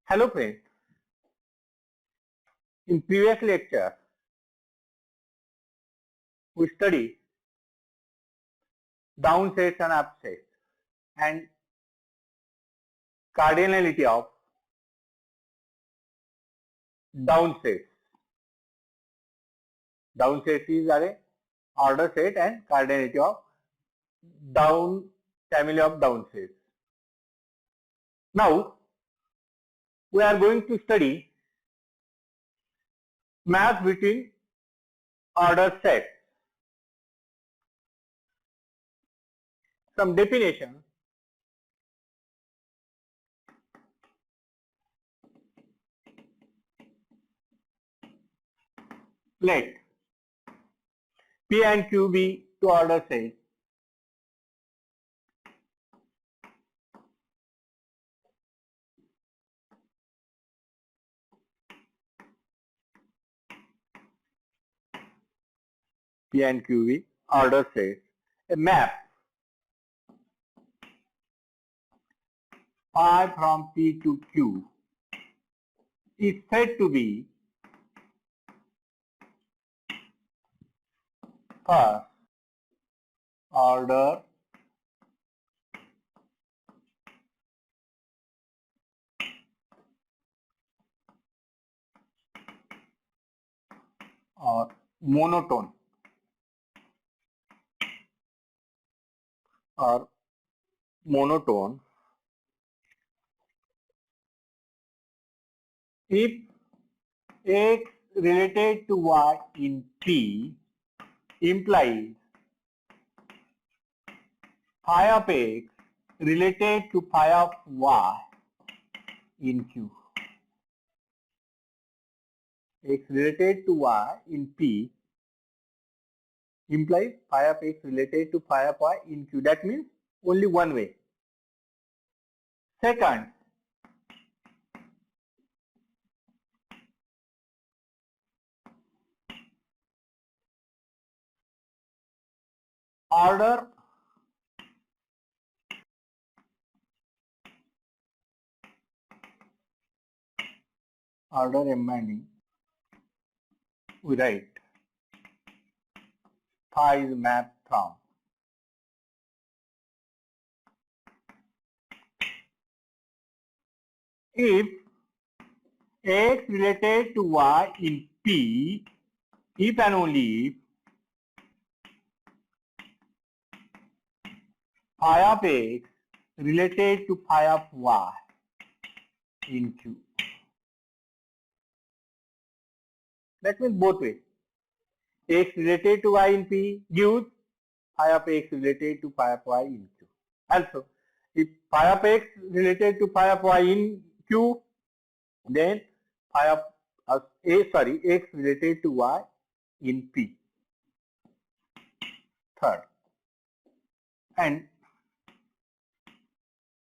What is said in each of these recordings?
Hello friends, in previous lecture we studied down sets and up sets and cardinality of down sets. Down sets is a order set and cardinality of down family of down sets. Now we are going to study maps between order sets. Some definition. Let P and Q be two order sets. P and Q be order sets. A map phi from P to Q is said to be first order or monotone if x related to y in P implies phi of x related to phi of y in Q. X related to y in P implies phi of x related to phi of y in Q. That means only one way. Second, order embedding, we write phi is mapped from if x related to y in P, if and only if phi of x related to phi of y in Q. That means both ways. X related to y in P gives phi of x related to phi of y in Q. Also, if phi of x related to phi of y in Q, then phi of x related to y in P. Third, and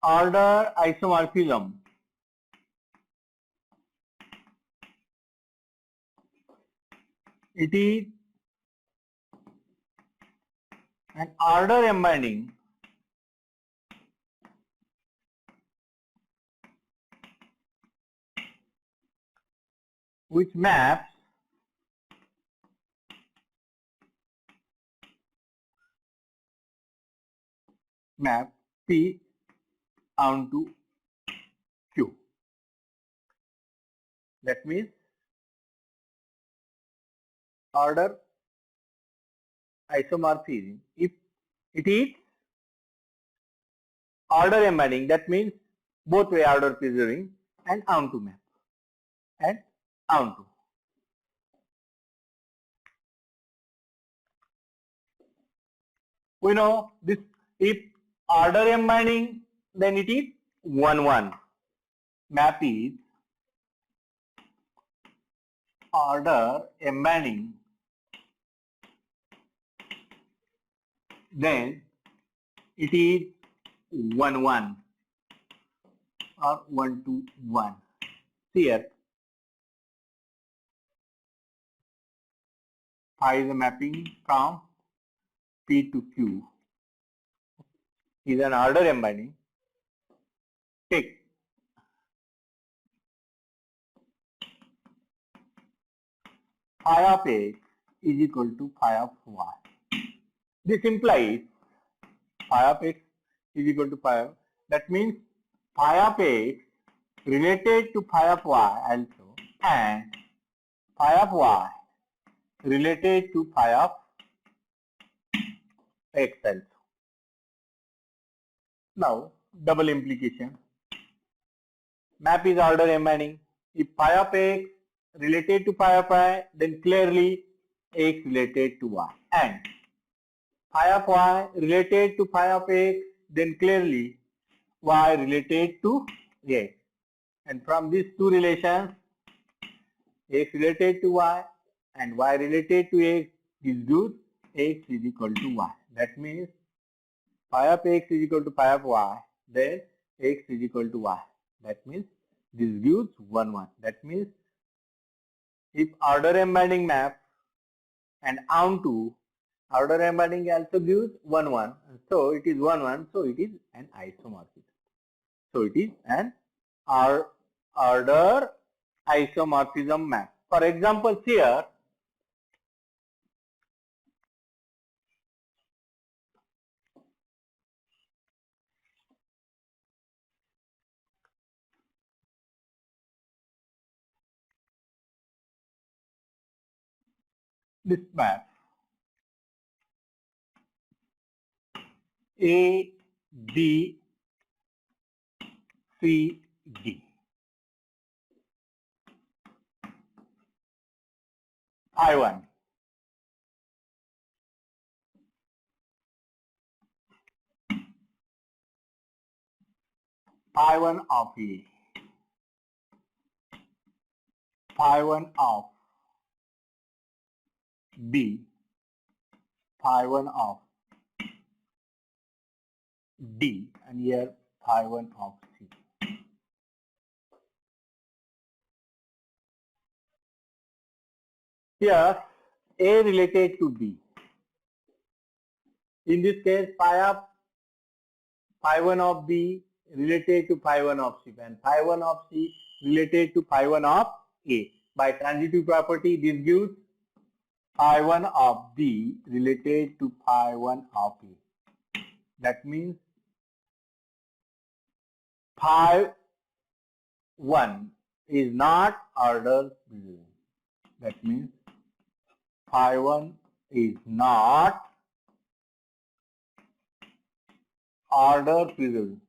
order isomorphism. It is an order embedding which maps P onto Q. That means order isomorphism. If it is order embedding, that means both way order preserving and onto map and onto. We know this, if order embedding, then it is 1-1. Map is order embedding, then it is 1-1 or 1-1. Here phi is a mapping from P to Q is an order embedding. Take phi of x is equal to phi of y. This implies phi of x is equal to phi of, that means phi of x related to phi of y also, and phi of y related to phi of x also. Now, double implication. Map is order embedding. If phi of x related to phi of y, then clearly x related to y. And phi of y related to phi of x, then clearly y related to x. And from these two relations, x related to y and y related to x, this gives x is equal to y. That means phi of x is equal to phi of y, then x is equal to y. That means this gives 1 1. That means if order embedding map and onto order embedding also gives 1 1. So it is 1 1. So it is an isomorphism. So it is an order isomorphism map. For example, here this map A, B, C, D. Phi 1. Phi 1 of A. Phi 1 of B. Phi 1 of D. And here phi 1 of C. Here A related to B. In this case, phi 1 of B related to phi 1 of C, and phi 1 of C related to phi 1 of A. By transitive property, this gives phi 1 of B related to phi 1 of A. That means phi 1 is not order preserving. That means phi 1 is not order preserving.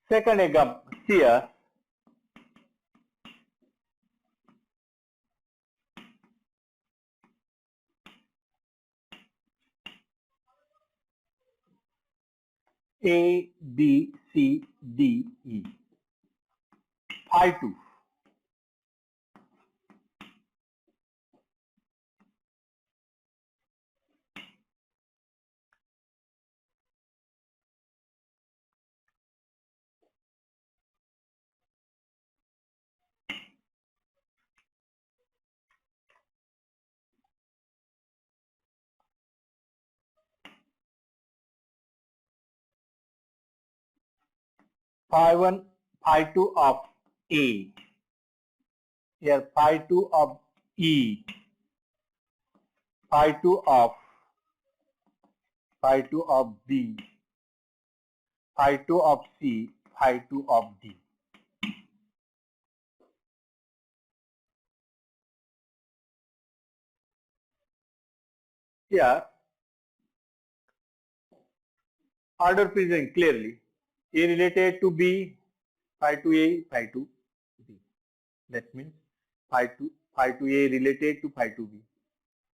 Second example here, A, B, C, D, E. Phi 2. Phi 1, phi 2 of A. Here phi 2 of E. Phi 2 of B. Phi 2 of C. Phi 2 of D. Here order present clearly. A related to B, phi 2 A, phi 2 B. That means phi 2 A related to phi 2 B.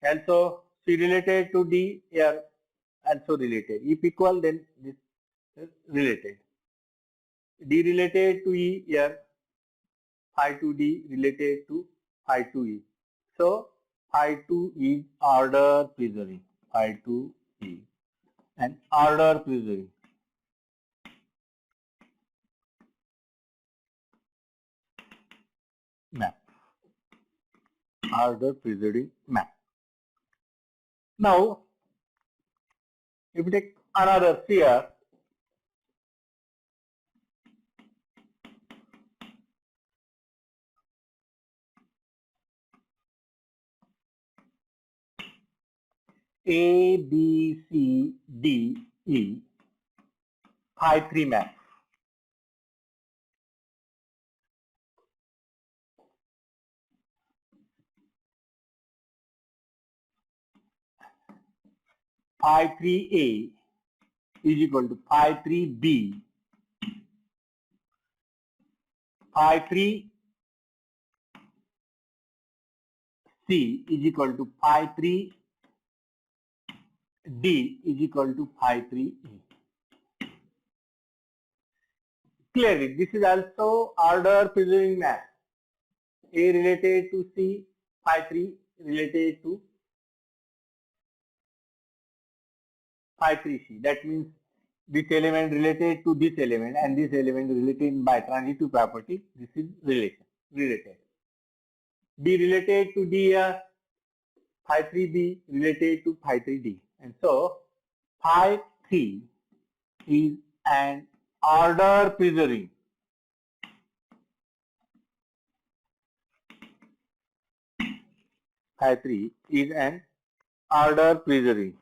Also C related to D, here also related. If equal, then this is related. D related to E, here phi 2 D related to phi 2 E. So phi 2 is order preserving. Phi 2 is an order preserving. Map. Order preserving map. Now, if we take another here, A, B, C, D, E, phi 3 map. Phi 3A is equal to phi 3B, phi 3C is equal to phi 3D is equal to phi 3E. Clearly, this is also order preserving map. A related to C, phi 3 related to phi 3C. That means this element related to this element and this element related by transitive property. This is related. B related to D, phi 3B related to phi 3D. And so phi 3 is an order preserving. Phi 3 is an order preserving.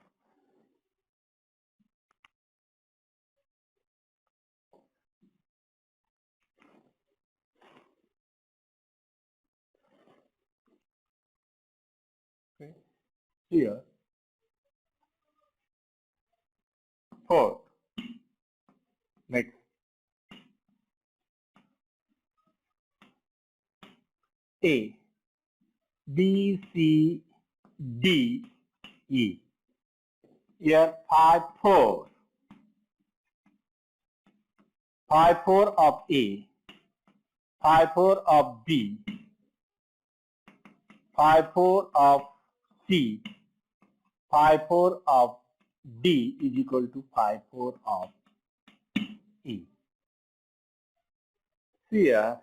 Okay. Here, fourth, next, A, B, C, D, E. Here, phi 4. Phi 4 of A, phi 4 of B, phi 4 of C, phi 4 of D is equal to phi 4 of E. Here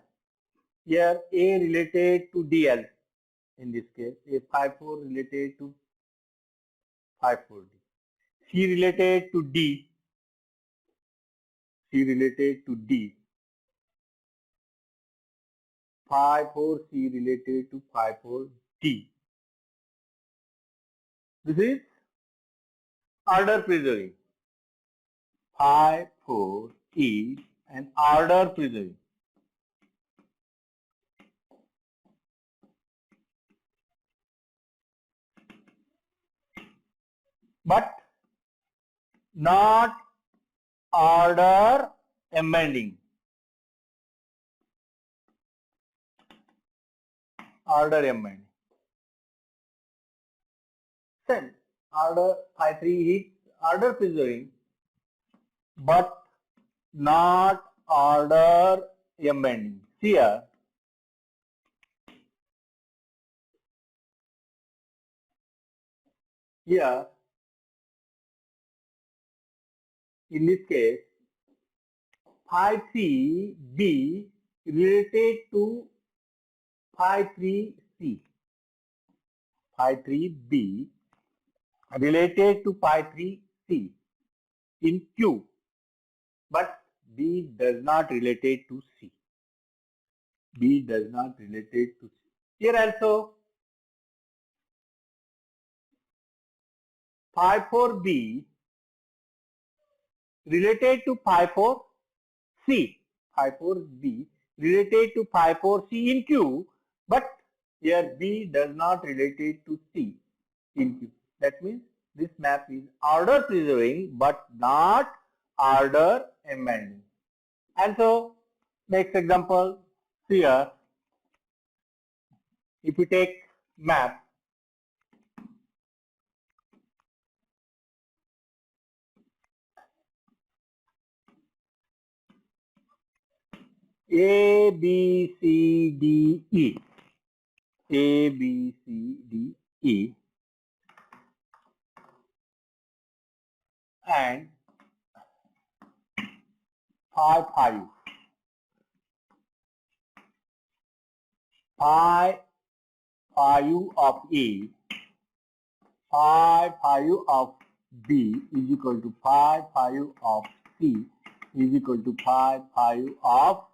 A related to DL, in this case, A phi 4 related to phi 4D. C related to D, C related to D, phi 4 C related to phi 4 D. This is order preserving. Phi 4 is an order preserving. But not order amending. Order amending. Then order phi 3 is order preserving but not order amending. Here in this case phi 3B related to phi 3C. Phi 3B related to phi 3C in Q, but B does not related to C. B does not related to C. Here also phi 4B related to phi 4C. Phi 4B related to phi 4C in Q, but here B does not related to C in Q. That means this map is order preserving but not order amending. And so next example here, if we take map A, B, C, D, E, A, B, C, D, E, and phi 5. Phi 5 of A, phi 5 of B is equal to phi 5 of C is equal to phi 5 of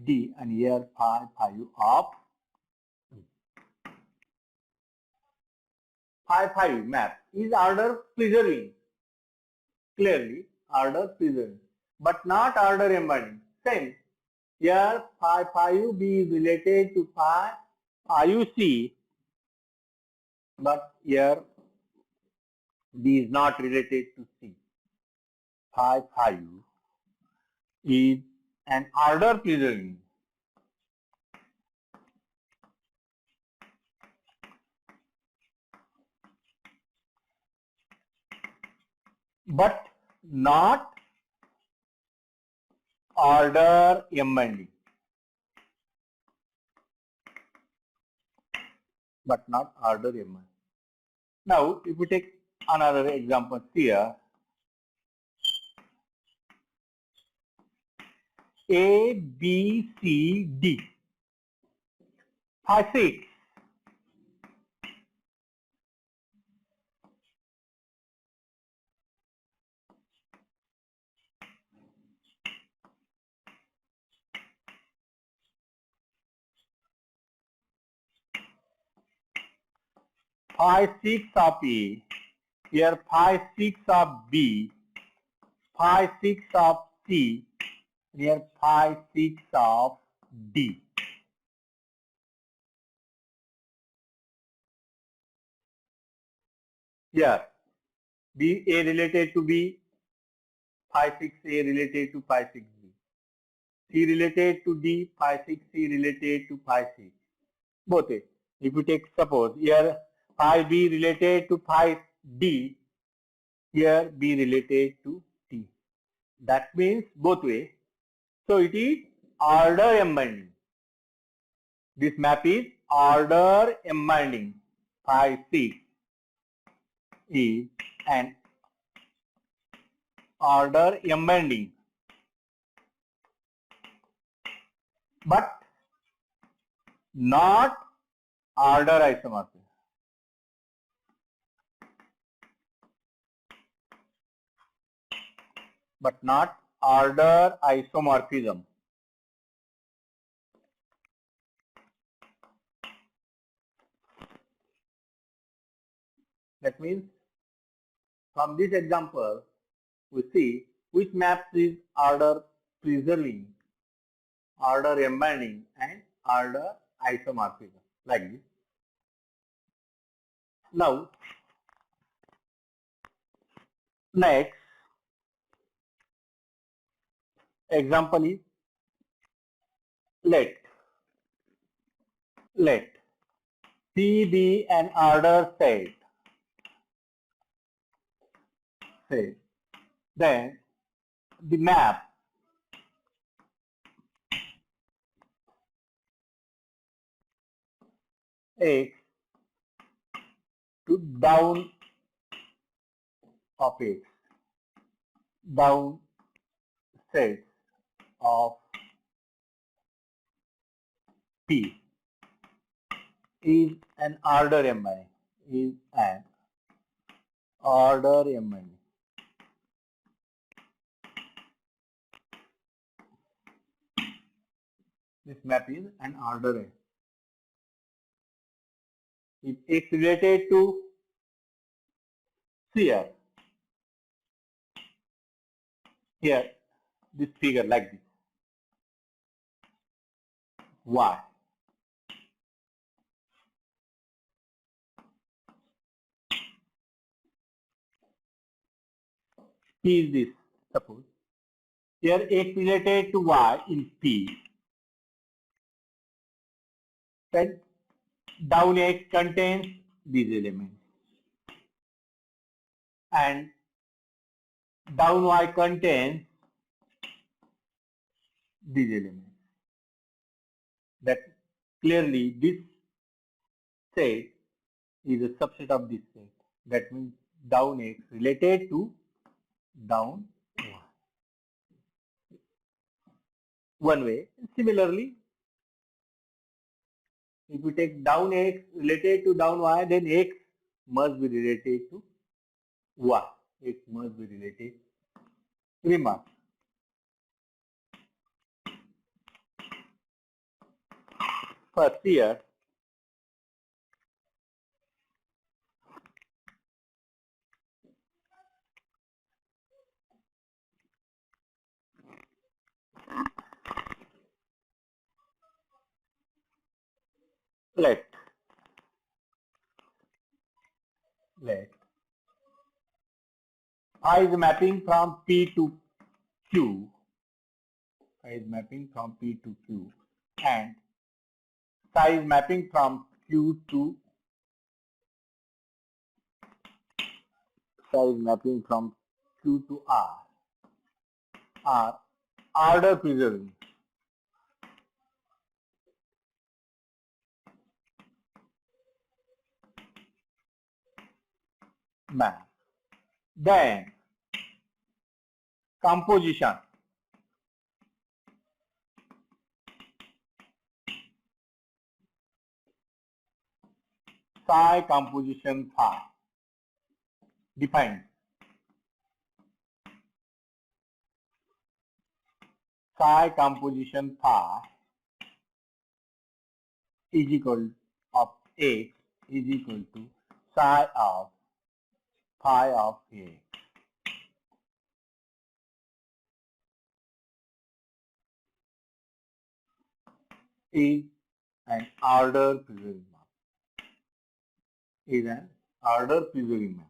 D, and here phi 5 of phi 5 map is order preserving. Clearly, order preserving, but not order embedding. Same. Here, phi 5 B is related to phi IUC, but here B is not related to C. Phi 5 is an order preserving. But not order embedding. But not order embedding. Now, if we take another example here, A, B, C, D. Phi 6. Phi 6 of A. Here phi 6 of B. Phi 6 of C. Here phi 6 of D. Here B A related to B, phi 6 A related to phi 6 B. C related to D, phi 6 C related to phi 6. Both A. If you take suppose here phi B related to phi D, here B related to T. That means both way. So it is order embedding. This map is order embedding. Phi 6 is an order embedding, but not order isomorphism. But not order isomorphism. That means from this example, we see which maps is order preserving, order embedding, and order isomorphism, like this. Now, next example is let C be an order set. Then the map X to down of X, down set of P is an order embedding. Is an order embedding. This map is an order. If X related to here, this figure like this. Y. P is this, suppose. Here X related to Y in P. Then down X contains these elements. And down Y contains these elements. That clearly this set is a subset of this set. That means down X related to down Y. One way. Similarly, if we take down X related to down Y, then X must be related to Y. X must be related. Remark. First here, let I is mapping from P to Q. I is mapping from P to Q, and psi is mapping from Q to psi is mapping from Q to R. R order preserving map. Then composition. Psi composition phi defined. Psi composition phi is equal of X is equal to psi of phi of X. Is an order preserving map. Is an order preserving map.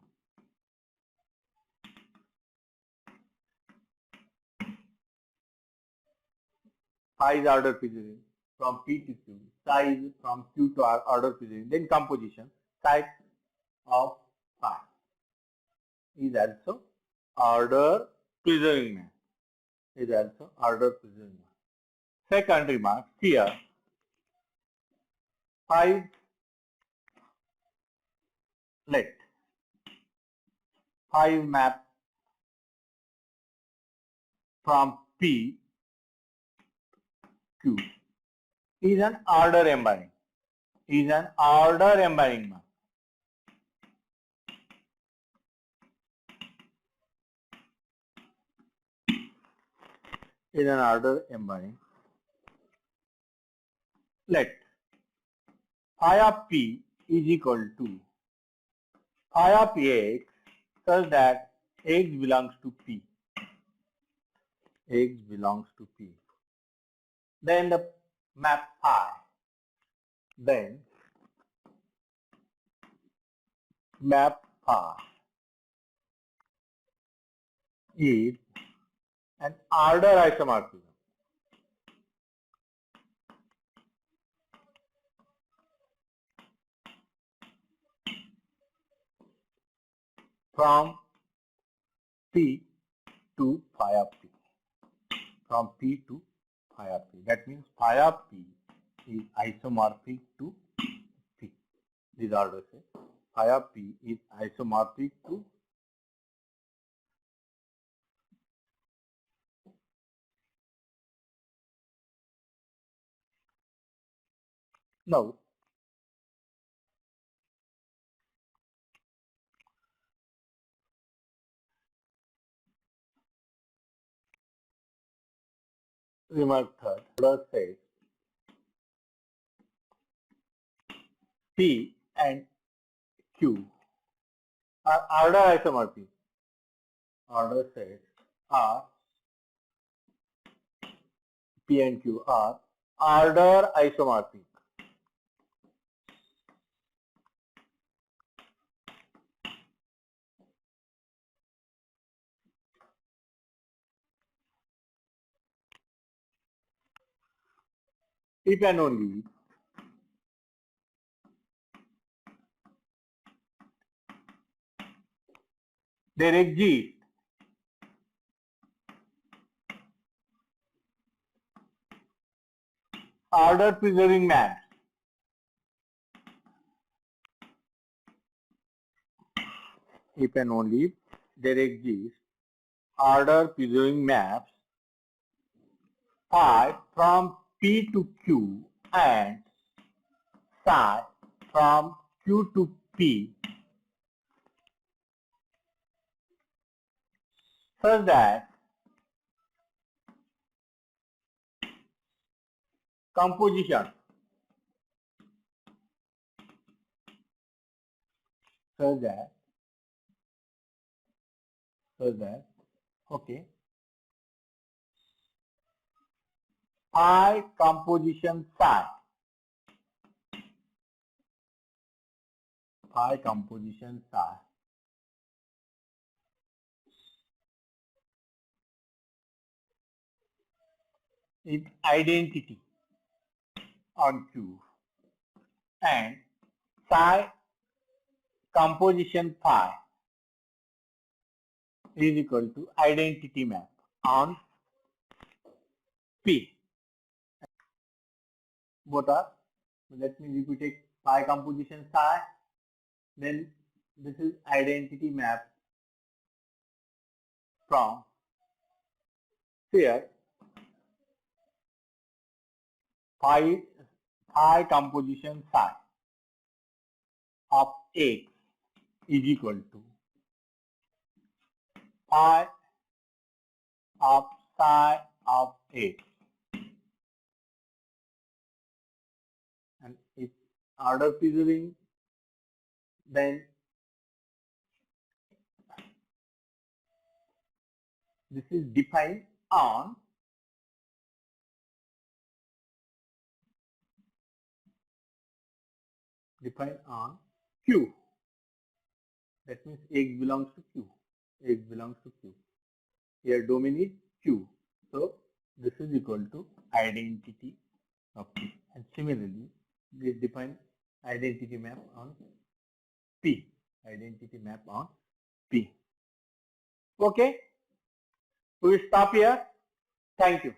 Phi is order preserving from P to Q. Psi is from Q to R order preserving. Then composition psi of phi is also order preserving map. Is also order preserving map. Second remark here. Phi let phi map from P Q is an order embedding. Is an order embedding map. Is an order embedding. Let phi of P is equal to phi of X such that X belongs to P. X belongs to P. Then the map phi. Then map phi is an order isomorphism. From P to phi of P. From P to phi of P. That means phi of P is isomorphic to P. This order says phi of P is isomorphic to now. Remark third. Order says P and Q are order isomorphic. Order says are P and Q are order isomorphic. If and only there exist order preserving maps if and only if there exist order preserving maps phi from P to Q and psi from Q to P such that composition such that okay phi composition psi phi composition psi is identity on Q, and psi composition phi is equal to identity map on P. Both are, let me repeat it, phi composition psi, then this is identity map from here phi composition psi of X is equal to phi of psi of X, and if order preserving, then this is defined on Q. That means X belongs to Q. X belongs to Q. Here domain is Q. So this is equal to identity of P. And similarly, this define identity map on P. Identity map on P. Okay. We will stop here. Thank you.